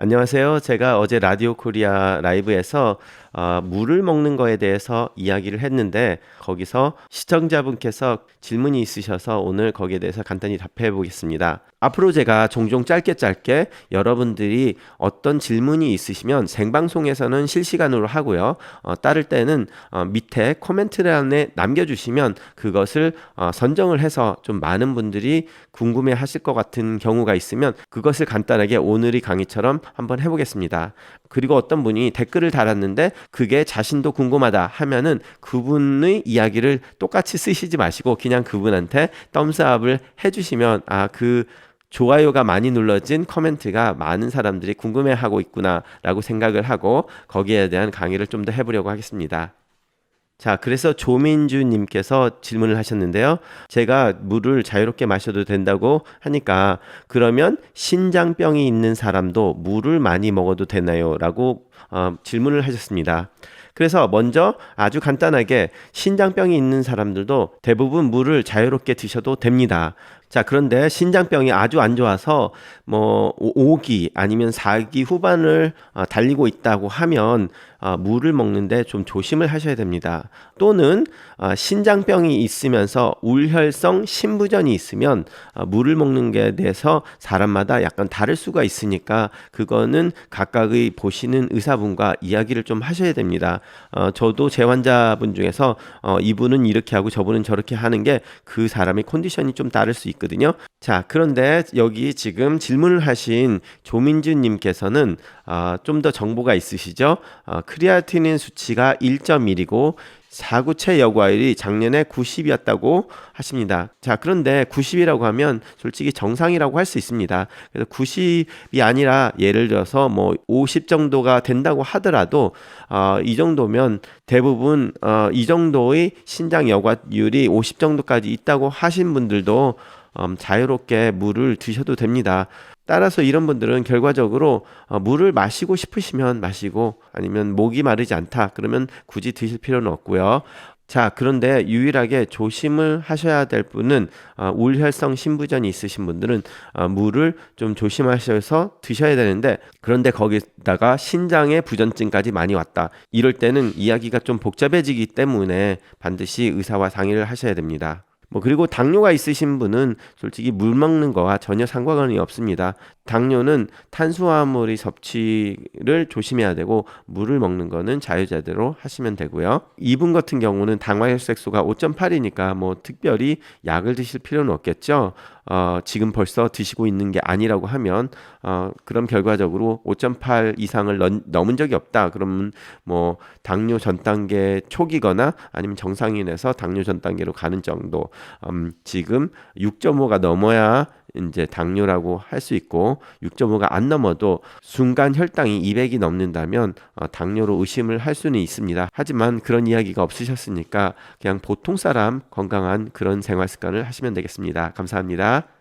안녕하세요. 제가 어제 라디오 코리아 라이브에서 물을 먹는 거에 대해서 이야기를 했는데 거기서 시청자분께서 질문이 있으셔서 오늘 거기에 대해서 간단히 답해 보겠습니다. 앞으로 제가 종종 짧게 여러분들이 어떤 질문이 있으시면 생방송에서는 실시간으로 하고요. 따를 때는 밑에 코멘트란에 남겨주시면 그것을 선정을 해서 좀 많은 분들이 궁금해 하실 것 같은 경우가 있으면 그것을 간단하게 오늘의 강의처럼 한번 해보겠습니다. 그리고 어떤 분이 댓글을 달았는데 그게 자신도 궁금하다 하면은 그분의 이야기를 똑같이 쓰시지 마시고 그냥 그분한테 덤스업을 해주시면 그 좋아요가 많이 눌러진 코멘트가 많은 사람들이 궁금해하고 있구나 라고 생각을 하고 거기에 대한 강의를 좀 더 해보려고 하겠습니다. 자, 그래서 조민주님께서 질문을 하셨는데요. 제가 물을 자유롭게 마셔도 된다고 하니까 그러면 신장병이 있는 사람도 물을 많이 먹어도 되나요? 라고 질문을 하셨습니다. 그래서 먼저 아주 간단하게 신장병이 있는 사람들도 대부분 물을 자유롭게 드셔도 됩니다. 자, 그런데 신장병이 아주 안 좋아서 5기 아니면 4기 후반을 달리고 있다고 하면 물을 먹는데 좀 조심을 하셔야 됩니다. 또는 신장병이 있으면서 울혈성 심부전이 있으면 물을 먹는 게 대해서 사람마다 약간 다를 수가 있으니까 그거는 각각의 보시는 의사분과 이야기를 좀 하셔야 됩니다. 저도 제 환자분 중에서 이분은 이렇게 하고 저분은 저렇게 하는 게 그 사람의 컨디션이 좀 다를 수 있거든요. 자, 그런데 여기 지금 질문을 하신 조민주님께서는 좀 더 정보가 있으시죠? 크리아티닌 수치가 1.1이고 사구체 여과율이 작년에 90이었다고 하십니다. 자, 그런데 90이라고 하면 솔직히 정상이라고 할 수 있습니다. 그래서 90이 아니라 예를 들어서 50 정도가 된다고 하더라도 이 정도면 대부분 이 정도의 신장 여과율이 50 정도까지 있다고 하신 분들도 자유롭게 물을 드셔도 됩니다. 따라서 이런 분들은 결과적으로 물을 마시고 싶으시면 마시고 아니면 목이 마르지 않다 그러면 굳이 드실 필요는 없고요. 자, 그런데 유일하게 조심을 하셔야 될 분은 울혈성 심부전이 있으신 분들은 물을 좀 조심하셔서 드셔야 되는데 그런데 거기다가 신장에 부전증까지 많이 왔다. 이럴 때는 이야기가 좀 복잡해지기 때문에 반드시 의사와 상의를 하셔야 됩니다. 그리고 당뇨가 있으신 분은 솔직히 물 먹는 거와 전혀 상관이 없습니다. 당뇨는 탄수화물의 섭취를 조심해야 되고 물을 먹는 거는 자유자재로 하시면 되고요. 이분 같은 경우는 당화혈색소가 5.8이니까 특별히 약을 드실 필요는 없겠죠. 지금 벌써 드시고 있는 게 아니라고 하면 그럼 결과적으로 5.8 이상을 넘은 적이 없다. 그러면 당뇨 전 단계 초기거나 아니면 정상인에서 당뇨 전 단계로 가는 정도. 지금 6.5가 넘어야 이제 당뇨라고 할 수 있고 6.5가 안 넘어도 순간 혈당이 200이 넘는다면 당뇨로 의심을 할 수는 있습니다. 하지만 그런 이야기가 없으셨으니까 그냥 보통 사람 건강한 그런 생활 습관을 하시면 되겠습니다. 감사합니다.